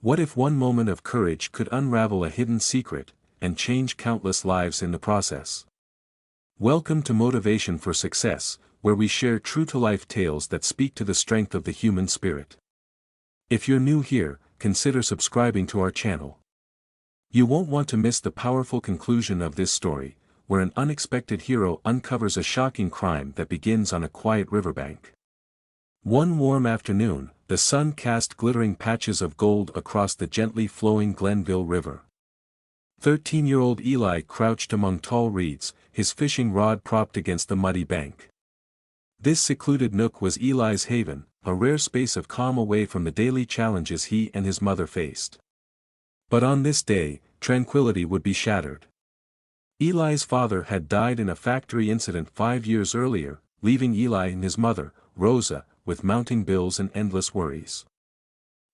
What if one moment of courage could unravel a hidden secret, and change countless lives in the process? Welcome to Motivation for Success, where we share true-to-life tales that speak to the strength of the human spirit. If you're new here, consider subscribing to our channel. You won't want to miss the powerful conclusion of this story, where an unexpected hero uncovers a shocking crime that begins on a quiet riverbank. One warm afternoon, the sun cast glittering patches of gold across the gently flowing Glenville River. 13-year-old Eli crouched among tall reeds, his fishing rod propped against the muddy bank. This secluded nook was Eli's haven, a rare space of calm away from the daily challenges he and his mother faced. But on this day, tranquility would be shattered. Eli's father had died in a factory incident 5 years earlier, leaving Eli and his mother, Rosa, with mounting bills and endless worries.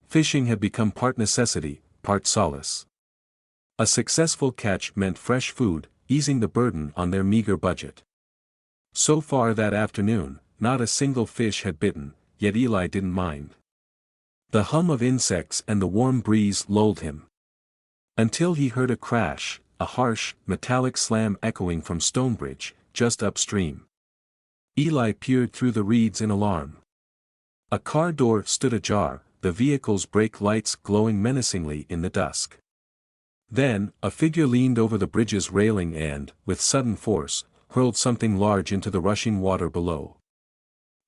Fishing had become part necessity, part solace. A successful catch meant fresh food, easing the burden on their meager budget. So far that afternoon, not a single fish had bitten, yet Eli didn't mind. The hum of insects and the warm breeze lulled him. Until he heard a crash, a harsh, metallic slam echoing from Stonebridge, just upstream. Eli peered through the reeds in alarm. A car door stood ajar, the vehicle's brake lights glowing menacingly in the dusk. Then, a figure leaned over the bridge's railing and, with sudden force, hurled something large into the rushing water below.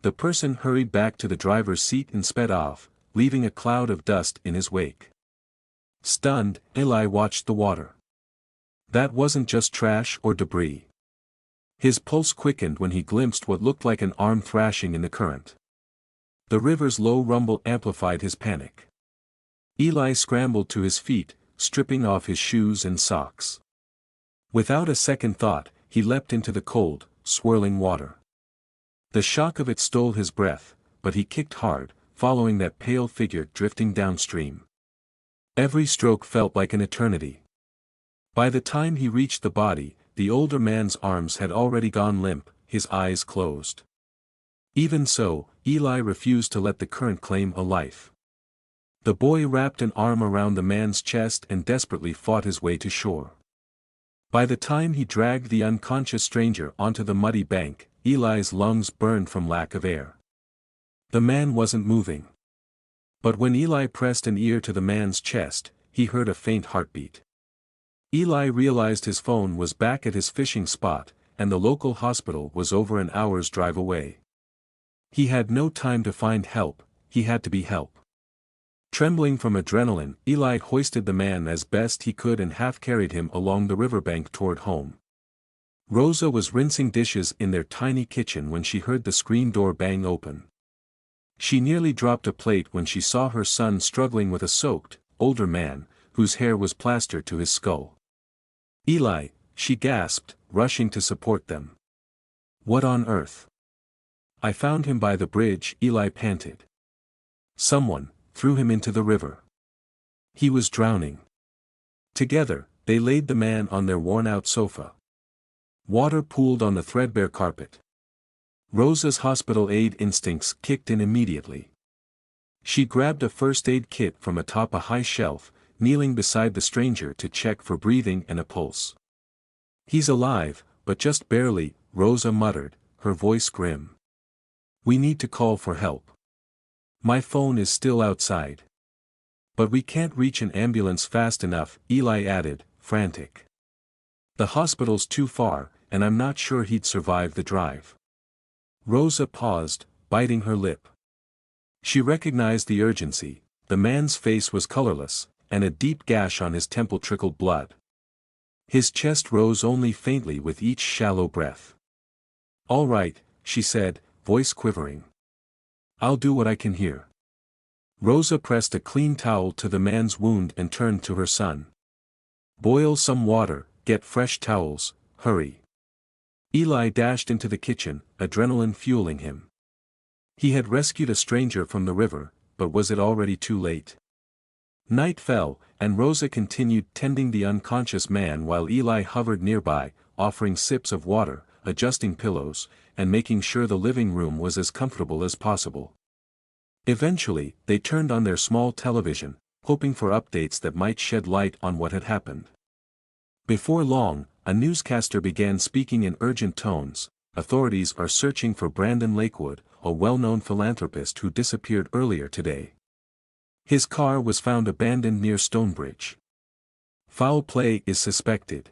The person hurried back to the driver's seat and sped off, leaving a cloud of dust in his wake. Stunned, Eli watched the water. That wasn't just trash or debris. His pulse quickened when he glimpsed what looked like an arm thrashing in the current. The river's low rumble amplified his panic. Eli scrambled to his feet, stripping off his shoes and socks. Without a second thought, he leapt into the cold, swirling water. The shock of it stole his breath, but he kicked hard, following that pale figure drifting downstream. Every stroke felt like an eternity. By the time he reached the body, the older man's arms had already gone limp, his eyes closed. Even so, Eli refused to let the current claim a life. The boy wrapped an arm around the man's chest and desperately fought his way to shore. By the time he dragged the unconscious stranger onto the muddy bank, Eli's lungs burned from lack of air. The man wasn't moving. But when Eli pressed an ear to the man's chest, he heard a faint heartbeat. Eli realized his phone was back at his fishing spot, and the local hospital was over an hour's drive away. He had no time to find help, he had to be help. Trembling from adrenaline, Eli hoisted the man as best he could and half-carried him along the riverbank toward home. Rosa was rinsing dishes in their tiny kitchen when she heard the screen door bang open. She nearly dropped a plate when she saw her son struggling with a soaked, older man, whose hair was plastered to his skull. "Eli," she gasped, rushing to support them. "What on earth?" "I found him by the bridge," Eli panted. "Someone threw him into the river. He was drowning." Together, they laid the man on their worn-out sofa. Water pooled on the threadbare carpet. Rosa's hospital aid instincts kicked in immediately. She grabbed a first aid kit from atop a high shelf, kneeling beside the stranger to check for breathing and a pulse. "He's alive, but just barely," Rosa muttered, her voice grim. "We need to call for help. My phone is still outside. But we can't reach an ambulance fast enough," Eli added, frantic. "The hospital's too far, and I'm not sure he'd survive the drive." Rosa paused, biting her lip. She recognized the urgency. The man's face was colorless, and a deep gash on his temple trickled blood. His chest rose only faintly with each shallow breath. "All right," she said, voice quivering. "I'll do what I can here." Rosa pressed a clean towel to the man's wound and turned to her son. "Boil some water, get fresh towels, hurry." Eli dashed into the kitchen, adrenaline fueling him. He had rescued a stranger from the river, but was it already too late? Night fell, and Rosa continued tending the unconscious man while Eli hovered nearby, offering sips of water, adjusting pillows, and making sure the living room was as comfortable as possible. Eventually, they turned on their small television, hoping for updates that might shed light on what had happened. Before long, a newscaster began speaking in urgent tones. Authorities are searching for Brandon Lakewood, a well-known philanthropist who disappeared earlier today. His car was found abandoned near Stonebridge. Foul play is suspected.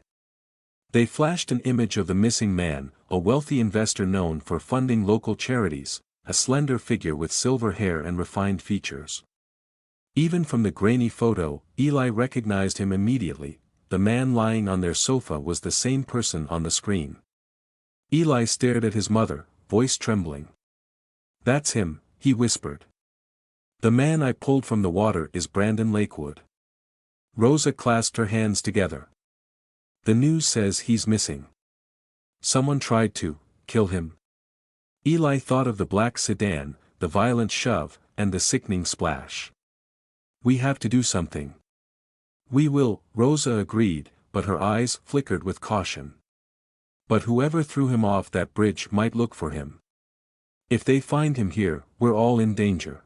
They flashed an image of the missing man, a wealthy investor known for funding local charities, a slender figure with silver hair and refined features. Even from the grainy photo, Eli recognized him immediately. The man lying on their sofa was the same person on the screen. Eli stared at his mother, voice trembling. "That's him," he whispered. "The man I pulled from the water is Brandon Lakewood." Rosa clasped her hands together. "The news says he's missing. Someone tried to kill him." Eli thought of the black sedan, the violent shove, and the sickening splash. "We have to do something." "We will," Rosa agreed, but her eyes flickered with caution. "But whoever threw him off that bridge might look for him. If they find him here, we're all in danger."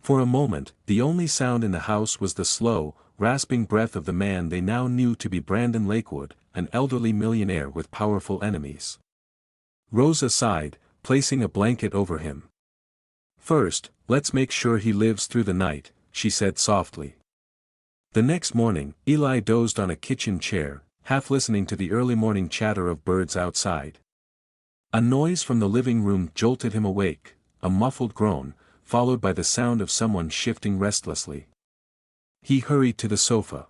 For a moment, the only sound in the house was the slow, rasping breath of the man they now knew to be Brandon Lakewood, an elderly millionaire with powerful enemies. Rosa sighed, placing a blanket over him. "First, let's make sure he lives through the night," she said softly. The next morning, Eli dozed on a kitchen chair, half listening to the early morning chatter of birds outside. A noise from the living room jolted him awake, a muffled groan, followed by the sound of someone shifting restlessly. He hurried to the sofa.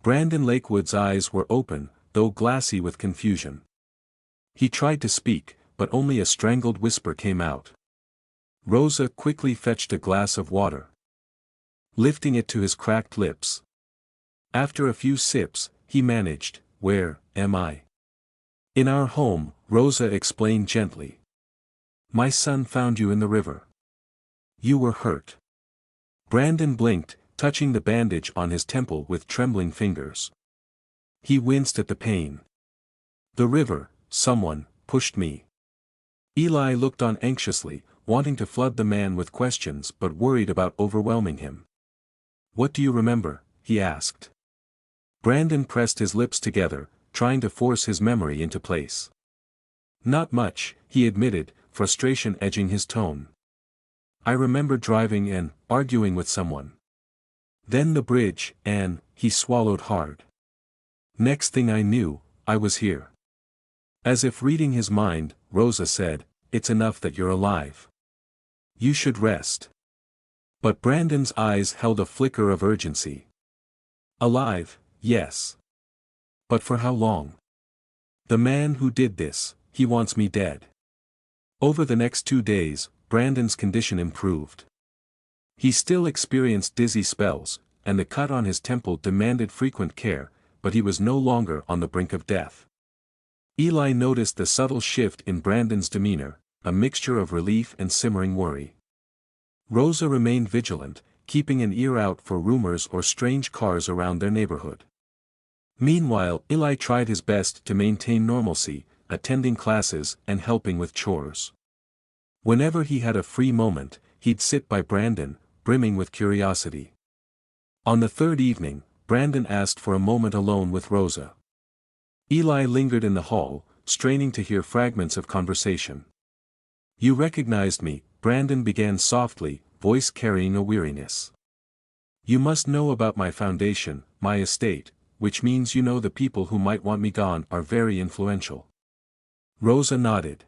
Brandon Lakewood's eyes were open, though glassy with confusion. He tried to speak, but only a strangled whisper came out. Rosa quickly fetched a glass of water, lifting it to his cracked lips. After a few sips, he managed, "Where am I?" "In our home," Rosa explained gently. "My son found you in the river. You were hurt." Brandon blinked, touching the bandage on his temple with trembling fingers. He winced at the pain. "The river, someone pushed me." Eli looked on anxiously, wanting to flood the man with questions but worried about overwhelming him. "What do you remember?" he asked. Brandon pressed his lips together, trying to force his memory into place. "Not much," he admitted, frustration edging his tone. "I remember driving and arguing with someone. Then the bridge, and," he swallowed hard. "Next thing I knew, I was here." As if reading his mind, Rosa said, "It's enough that you're alive. You should rest." But Brandon's eyes held a flicker of urgency. "Alive, yes. But for how long? The man who did this, he wants me dead." Over the next 2 days, Brandon's condition improved. He still experienced dizzy spells, and the cut on his temple demanded frequent care, but he was no longer on the brink of death. Eli noticed the subtle shift in Brandon's demeanor, a mixture of relief and simmering worry. Rosa remained vigilant, keeping an ear out for rumors or strange cars around their neighborhood. Meanwhile, Eli tried his best to maintain normalcy, attending classes and helping with chores. Whenever he had a free moment, he'd sit by Brandon, brimming with curiosity. On the third evening, Brandon asked for a moment alone with Rosa. Eli lingered in the hall, straining to hear fragments of conversation. "You recognized me," Brandon began softly, voice carrying a weariness. "You must know about my foundation, my estate, which means you know the people who might want me gone are very influential." Rosa nodded.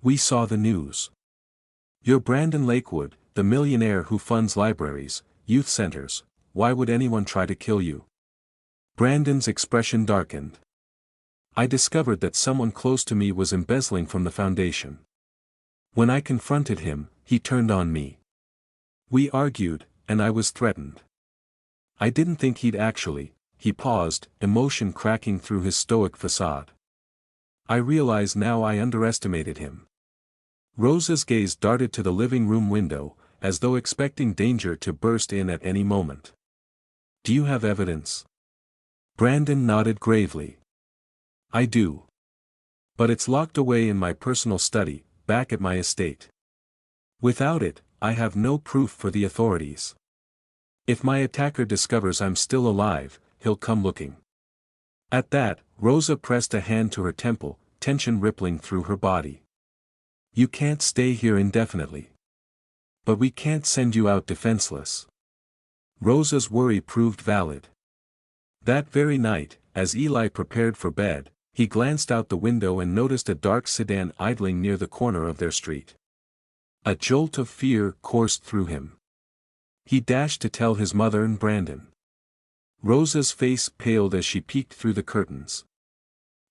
"We saw the news. You're Brandon Lakewood, the millionaire who funds libraries, youth centers. Why would anyone try to kill you?" Brandon's expression darkened. "I discovered that someone close to me was embezzling from the foundation. When I confronted him, he turned on me. We argued, and I was threatened. I didn't think he'd actually." He paused, emotion cracking through his stoic facade. "I realize now I underestimated him." Rosa's gaze darted to the living room window, as though expecting danger to burst in at any moment. "Do you have evidence?" Brandon nodded gravely. "I do. But it's locked away in my personal study, back at my estate. Without it, I have no proof for the authorities." If my attacker discovers I'm still alive, he'll come looking. At that, Rosa pressed a hand to her temple, tension rippling through her body. You can't stay here indefinitely. But we can't send you out defenseless. Rosa's worry proved valid. That very night, as Eli prepared for bed, he glanced out the window and noticed a dark sedan idling near the corner of their street. A jolt of fear coursed through him. He dashed to tell his mother and Brandon. Rosa's face paled as she peeked through the curtains.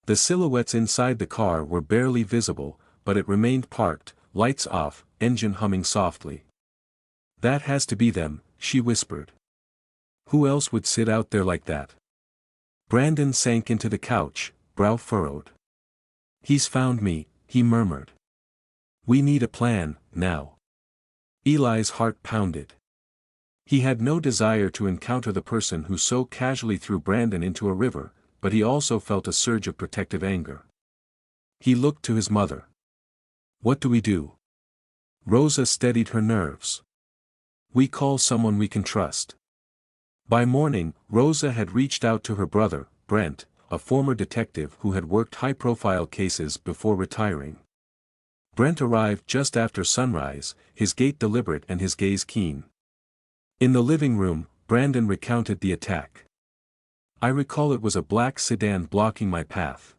The silhouettes inside the car were barely visible, but it remained parked, lights off, engine humming softly. That has to be them, she whispered. Who else would sit out there like that? Brandon sank into the couch, brow furrowed. He's found me, he murmured. We need a plan, now. Eli's heart pounded. He had no desire to encounter the person who so casually threw Brandon into a river, but he also felt a surge of protective anger. He looked to his mother. What do we do? Rosa steadied her nerves. We call someone we can trust. By morning, Rosa had reached out to her brother, Brent, a former detective who had worked high-profile cases before retiring. Brent arrived just after sunrise, his gait deliberate and his gaze keen. In the living room, Brandon recounted the attack. I recall it was a black sedan blocking my path.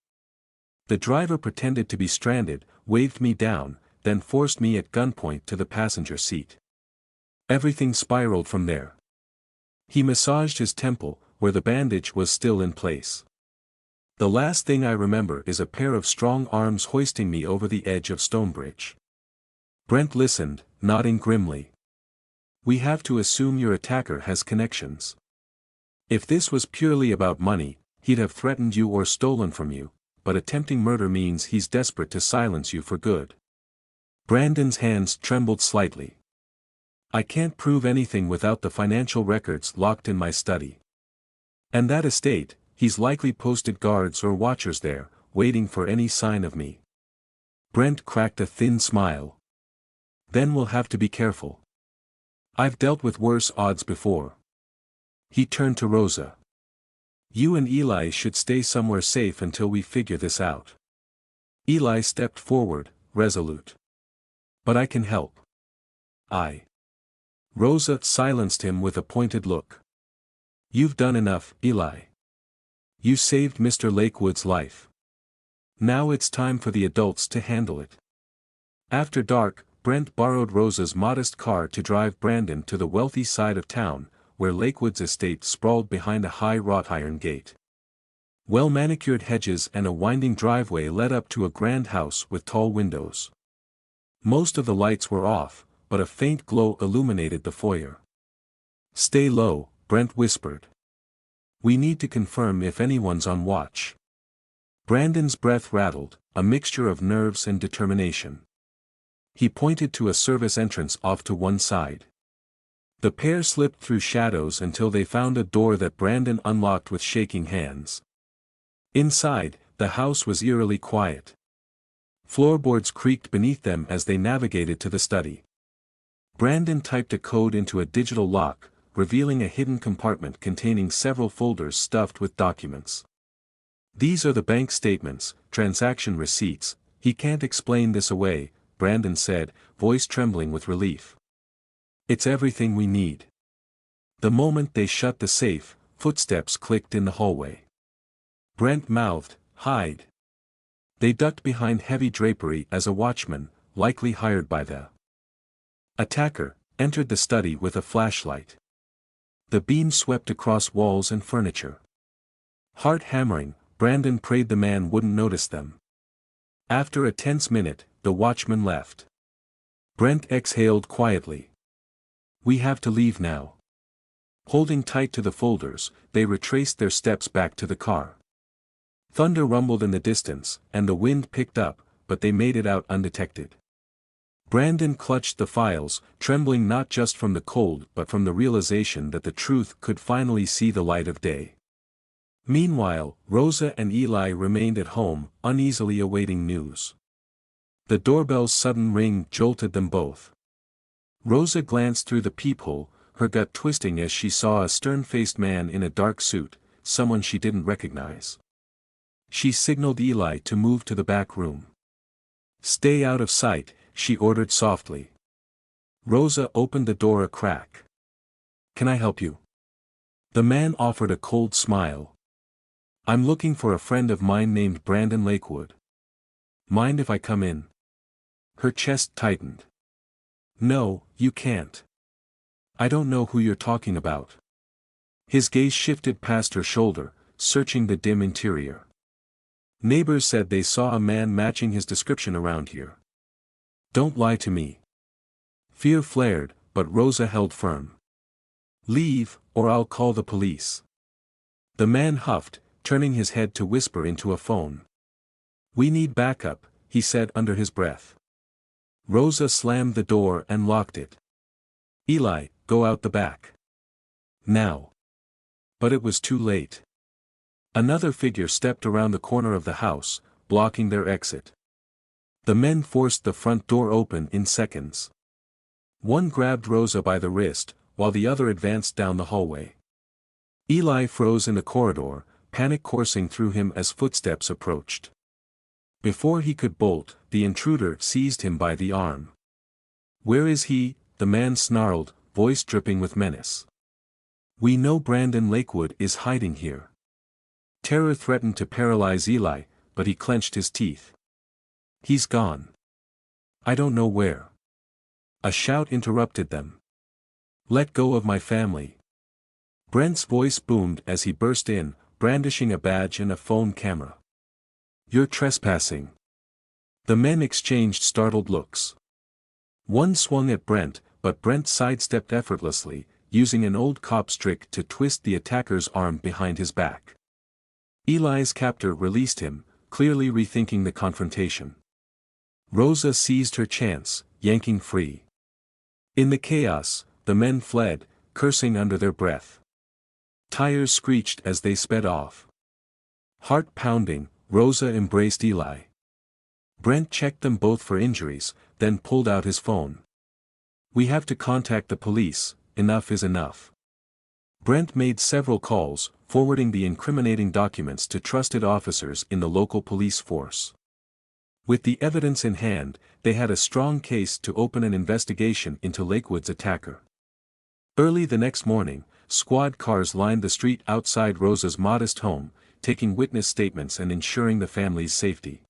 The driver pretended to be stranded, waved me down, then forced me at gunpoint to the passenger seat. Everything spiraled from there. He massaged his temple, where the bandage was still in place. The last thing I remember is a pair of strong arms hoisting me over the edge of Stonebridge. Brent listened, nodding grimly. We have to assume your attacker has connections. If this was purely about money, he'd have threatened you or stolen from you, but attempting murder means he's desperate to silence you for good. Brandon's hands trembled slightly. I can't prove anything without the financial records locked in my study. And that estate, he's likely posted guards or watchers there, waiting for any sign of me. Brent cracked a thin smile. Then we'll have to be careful. I've dealt with worse odds before. He turned to Rosa. You and Eli should stay somewhere safe until we figure this out. Eli stepped forward, resolute. But I can help. Rosa silenced him with a pointed look. You've done enough, Eli. You saved Mr. Lakewood's life. Now it's time for the adults to handle it. After dark, Brent borrowed Rosa's modest car to drive Brandon to the wealthy side of town, where Lakewood's estate sprawled behind a high wrought iron gate. Well-manicured hedges and a winding driveway led up to a grand house with tall windows. Most of the lights were off, but a faint glow illuminated the foyer. Stay low, Brent whispered. We need to confirm if anyone's on watch. Brandon's breath rattled, a mixture of nerves and determination. He pointed to a service entrance off to one side. The pair slipped through shadows until they found a door that Brandon unlocked with shaking hands. Inside, the house was eerily quiet. Floorboards creaked beneath them as they navigated to the study. Brandon typed a code into a digital lock, revealing a hidden compartment containing several folders stuffed with documents. These are the bank statements, transaction receipts. He can't explain this away, Brandon said, voice trembling with relief. It's everything we need. The moment they shut the safe, footsteps clicked in the hallway. Brent mouthed, hide. They ducked behind heavy drapery as a watchman, likely hired by the attacker, entered the study with a flashlight. The beam swept across walls and furniture. Heart hammering, Brandon prayed the man wouldn't notice them. After a tense minute, the watchman left. Brent exhaled quietly. We have to leave now. Holding tight to the folders, they retraced their steps back to the car. Thunder rumbled in the distance, and the wind picked up, but they made it out undetected. Brandon clutched the files, trembling not just from the cold but from the realization that the truth could finally see the light of day. Meanwhile, Rosa and Eli remained at home, uneasily awaiting news. The doorbell's sudden ring jolted them both. Rosa glanced through the peephole, her gut twisting as she saw a stern-faced man in a dark suit, someone she didn't recognize. She signaled Eli to move to the back room. "Stay out of sight," she ordered softly. Rosa opened the door a crack. "Can I help you?" The man offered a cold smile. "I'm looking for a friend of mine named Brandon Lakewood. Mind if I come in?" Her chest tightened. "No, you can't. I don't know who you're talking about." His gaze shifted past her shoulder, searching the dim interior. "Neighbors said they saw a man matching his description around here." "Don't lie to me." Fear flared, but Rosa held firm. "Leave, or I'll call the police." The man huffed, turning his head to whisper into a phone. "We need backup," he said under his breath. Rosa slammed the door and locked it. "Eli, go out the back. Now." But it was too late. Another figure stepped around the corner of the house, blocking their exit. The men forced the front door open in seconds. One grabbed Rosa by the wrist, while the other advanced down the hallway. Eli froze in the corridor, panic coursing through him as footsteps approached. Before he could bolt, the intruder seized him by the arm. "Where is he?" the man snarled, voice dripping with menace. "We know Brandon Lakewood is hiding here." Terror threatened to paralyze Eli, but he clenched his teeth. "He's gone. I don't know where." A shout interrupted them. "Let go of my family." Brent's voice boomed as he burst in, brandishing a badge and a phone camera. "You're trespassing." The men exchanged startled looks. One swung at Brent, but Brent sidestepped effortlessly, using an old cop's trick to twist the attacker's arm behind his back. Eli's captor released him, clearly rethinking the confrontation. Rosa seized her chance, yanking free. In the chaos, the men fled, cursing under their breath. Tires screeched as they sped off. Heart pounding, Rosa embraced Eli. Brent checked them both for injuries, then pulled out his phone. "We have to contact the police, enough is enough." Brent made several calls, forwarding the incriminating documents to trusted officers in the local police force. With the evidence in hand, they had a strong case to open an investigation into Lakewood's attacker. Early the next morning, squad cars lined the street outside Rosa's modest home, taking witness statements and ensuring the family's safety.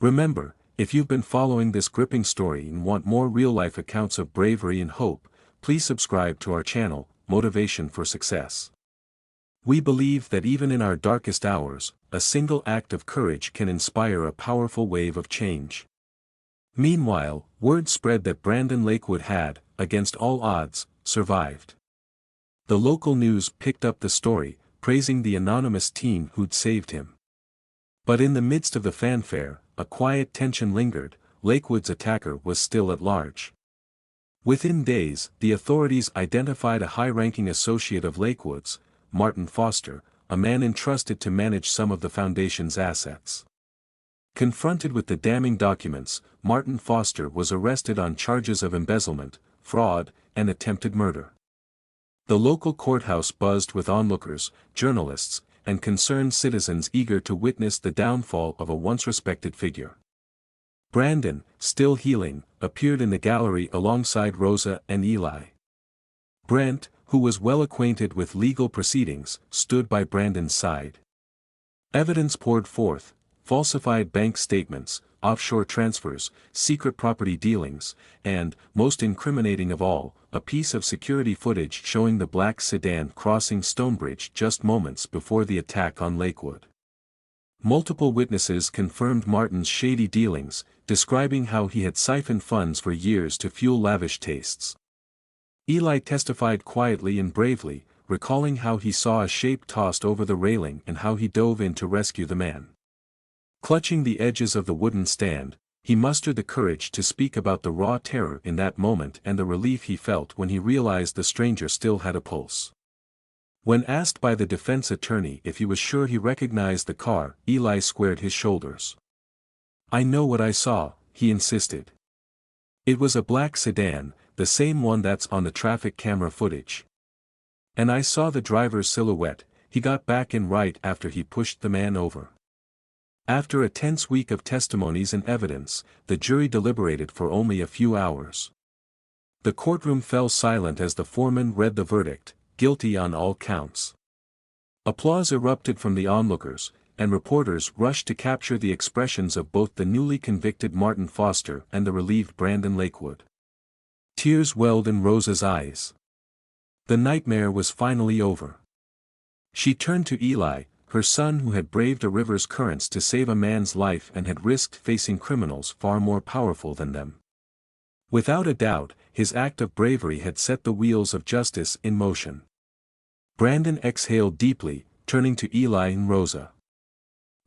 Remember, if you've been following this gripping story and want more real-life accounts of bravery and hope, please subscribe to our channel, Motivation for Success. We believe that even in our darkest hours, a single act of courage can inspire a powerful wave of change. Meanwhile, word spread that Brandon Lakewood had, against all odds, survived. The local news picked up the story, praising the anonymous teen who'd saved him. But in the midst of the fanfare, a quiet tension lingered. Lakewood's attacker was still at large. Within days, the authorities identified a high-ranking associate of Lakewood's, Martin Foster, a man entrusted to manage some of the foundation's assets. Confronted with the damning documents, Martin Foster was arrested on charges of embezzlement, fraud, and attempted murder. The local courthouse buzzed with onlookers, journalists, and concerned citizens eager to witness the downfall of a once-respected figure. Brandon, still healing, appeared in the gallery alongside Rosa and Eli. Brent, who was well acquainted with legal proceedings, stood by Brandon's side. Evidence poured forth: falsified bank statements, offshore transfers, secret property dealings, and, most incriminating of all, a piece of security footage showing the black sedan crossing Stonebridge just moments before the attack on Lakewood. Multiple witnesses confirmed Martin's shady dealings, describing how he had siphoned funds for years to fuel lavish tastes. Eli testified quietly and bravely, recalling how he saw a shape tossed over the railing and how he dove in to rescue the man. Clutching the edges of the wooden stand, he mustered the courage to speak about the raw terror in that moment and the relief he felt when he realized the stranger still had a pulse. When asked by the defense attorney if he was sure he recognized the car, Eli squared his shoulders. "I know what I saw," he insisted. "It was a black sedan, the same one that's on the traffic camera footage. And I saw the driver's silhouette. He got back in right after he pushed the man over. After a tense week of testimonies and evidence, the jury deliberated for only a few hours. The courtroom fell silent as the foreman read the verdict, guilty on all counts. Applause erupted from the onlookers, and reporters rushed to capture the expressions of both the newly convicted Martin Foster and the relieved Brandon Lakewood. Tears welled in Rosa's eyes. The nightmare was finally over. She turned to Eli, her son who had braved a river's currents to save a man's life and had risked facing criminals far more powerful than them. Without a doubt, his act of bravery had set the wheels of justice in motion. Brandon exhaled deeply, turning to Eli and Rosa.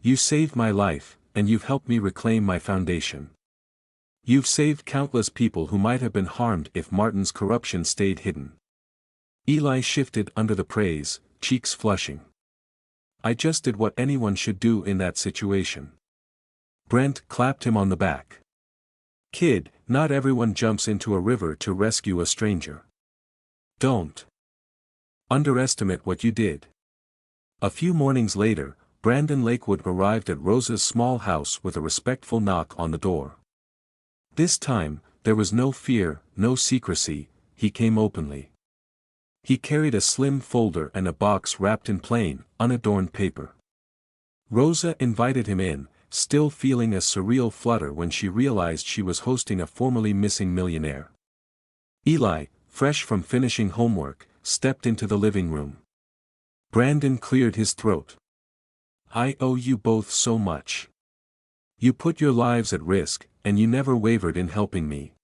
"You saved my life, and you've helped me reclaim my foundation. You've saved countless people who might have been harmed if Martin's corruption stayed hidden." Eli shifted under the praise, cheeks flushing. "I just did what anyone should do in that situation." Brent clapped him on the back. "Kid, not everyone jumps into a river to rescue a stranger. Don't underestimate what you did." A few mornings later, Brandon Lakewood arrived at Rosa's small house with a respectful knock on the door. This time, there was no fear, no secrecy, he came openly. He carried a slim folder and a box wrapped in plain, unadorned paper. Rosa invited him in, still feeling a surreal flutter when she realized she was hosting a formerly missing millionaire. Eli, fresh from finishing homework, stepped into the living room. Brandon cleared his throat. "I owe you both so much. You put your lives at risk, and you never wavered in helping me."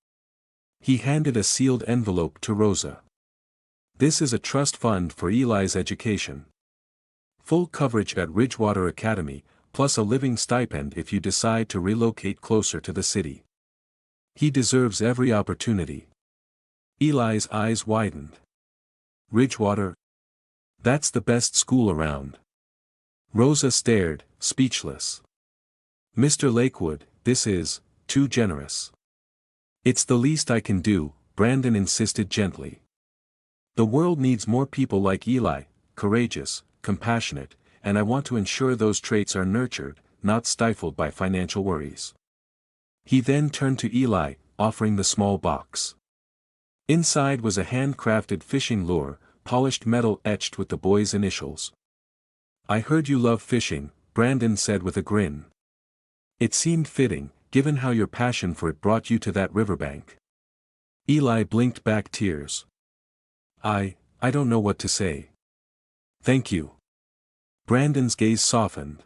He handed a sealed envelope to Rosa. "This is a trust fund for Eli's education. Full coverage at Ridgewater Academy, plus a living stipend if you decide to relocate closer to the city. He deserves every opportunity." Eli's eyes widened. "Ridgewater? That's the best school around." Rosa stared, speechless. "Mr. Lakewood, this is too generous." "It's the least I can do," Brandon insisted gently. "The world needs more people like Eli, courageous, compassionate, and I want to ensure those traits are nurtured, not stifled by financial worries." He then turned to Eli, offering the small box. Inside was a handcrafted fishing lure, polished metal etched with the boy's initials. "I heard you love fishing," Brandon said with a grin. "It seemed fitting, given how your passion for it brought you to that riverbank." Eli blinked back tears. I don't know what to say." "Thank you." Brandon's gaze softened.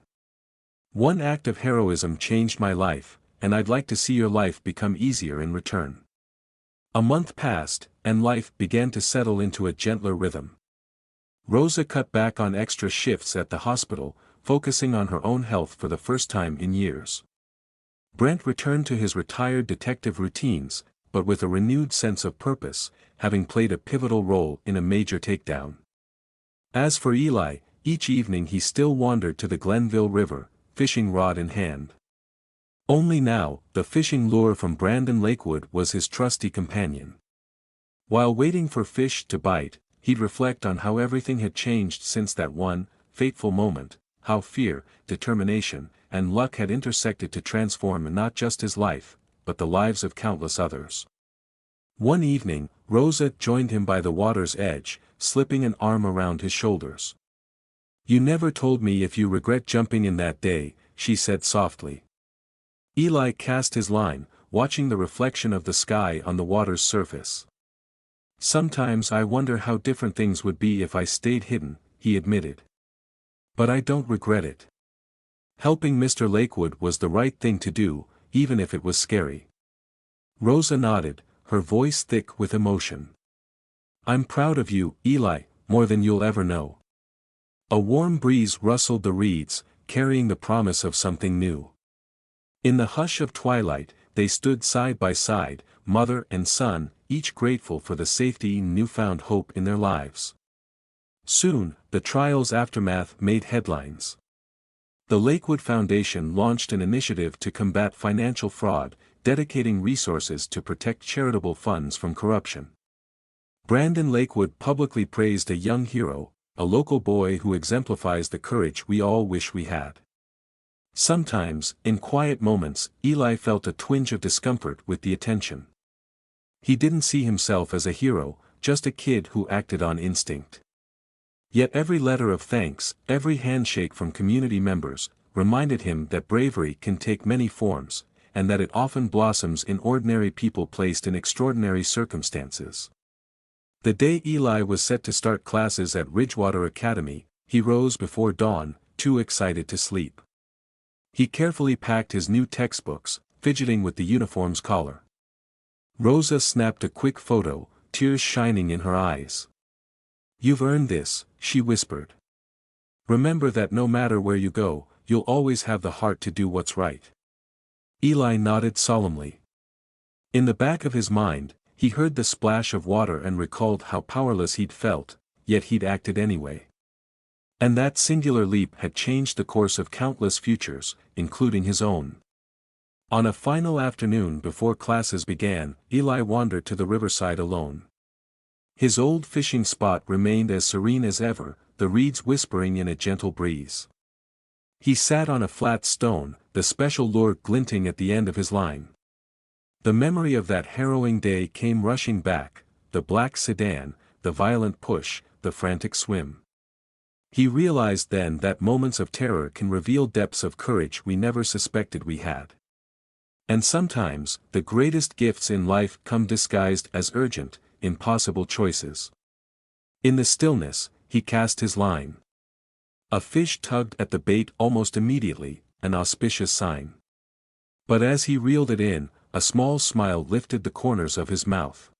"One act of heroism changed my life, and I'd like to see your life become easier in return." A month passed, and life began to settle into a gentler rhythm. Rosa cut back on extra shifts at the hospital, focusing on her own health for the first time in years. Brent returned to his retired detective routines, but with a renewed sense of purpose, having played a pivotal role in a major takedown. As for Eli, each evening he still wandered to the Glenville River, fishing rod in hand. Only now, the fishing lure from Brandon Lakewood was his trusty companion. While waiting for fish to bite, he'd reflect on how everything had changed since that one fateful moment, how fear, determination, and luck had intersected to transform not just his life, but the lives of countless others. One evening, Rosa joined him by the water's edge, slipping an arm around his shoulders. "You never told me if you regret jumping in that day," she said softly. Eli cast his line, watching the reflection of the sky on the water's surface. "Sometimes I wonder how different things would be if I stayed hidden," he admitted. "But I don't regret it. Helping Mr. Lakewood was the right thing to do, even if it was scary." Rosa nodded, her voice thick with emotion. "I'm proud of you, Eli, more than you'll ever know." A warm breeze rustled the reeds, carrying the promise of something new. In the hush of twilight, they stood side by side, mother and son, each grateful for the safety and newfound hope in their lives. Soon, the trial's aftermath made headlines. The Lakewood Foundation launched an initiative to combat financial fraud, dedicating resources to protect charitable funds from corruption. Brandon Lakewood publicly praised a young hero, a local boy who exemplifies the courage we all wish we had. Sometimes, in quiet moments, Eli felt a twinge of discomfort with the attention. He didn't see himself as a hero, just a kid who acted on instinct. Yet every letter of thanks, every handshake from community members, reminded him that bravery can take many forms, and that it often blossoms in ordinary people placed in extraordinary circumstances. The day Eli was set to start classes at Ridgewater Academy, he rose before dawn, too excited to sleep. He carefully packed his new textbooks, fidgeting with the uniform's collar. Rosa snapped a quick photo, tears shining in her eyes. "You've earned this," she whispered. "Remember that no matter where you go, you'll always have the heart to do what's right." Eli nodded solemnly. In the back of his mind, he heard the splash of water and recalled how powerless he'd felt, yet he'd acted anyway. And that singular leap had changed the course of countless futures, including his own. On a final afternoon before classes began, Eli wandered to the riverside alone. His old fishing spot remained as serene as ever, the reeds whispering in a gentle breeze. He sat on a flat stone, the special lure glinting at the end of his line. The memory of that harrowing day came rushing back, the black sedan, the violent push, the frantic swim. He realized then that moments of terror can reveal depths of courage we never suspected we had. And sometimes, the greatest gifts in life come disguised as urgent, impossible choices. In the stillness, he cast his line. A fish tugged at the bait almost immediately, an auspicious sign. But as he reeled it in, a small smile lifted the corners of his mouth.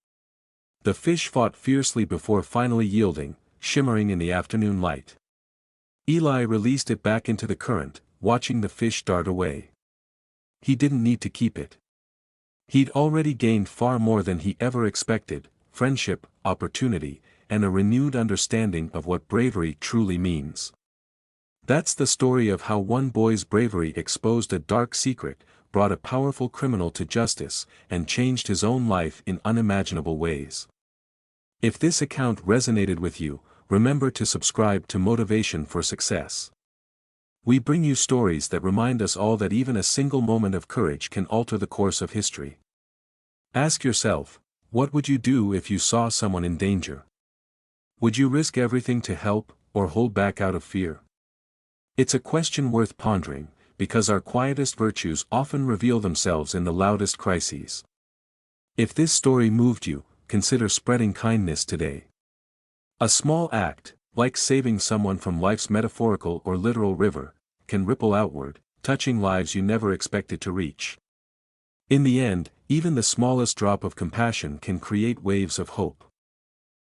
The fish fought fiercely before finally yielding, shimmering in the afternoon light. Eli released it back into the current, watching the fish dart away. He didn't need to keep it. He'd already gained far more than he ever expected: friendship, opportunity, and a renewed understanding of what bravery truly means. That's the story of how one boy's bravery exposed a dark secret, brought a powerful criminal to justice, and changed his own life in unimaginable ways. If this account resonated with you, remember to subscribe to Motivation for Success. We bring you stories that remind us all that even a single moment of courage can alter the course of history. Ask yourself, what would you do if you saw someone in danger? Would you risk everything to help, or hold back out of fear? It's a question worth pondering, because our quietest virtues often reveal themselves in the loudest crises. If this story moved you, consider spreading kindness today. A small act, like saving someone from life's metaphorical or literal river, can ripple outward, touching lives you never expected to reach. In the end, even the smallest drop of compassion can create waves of hope.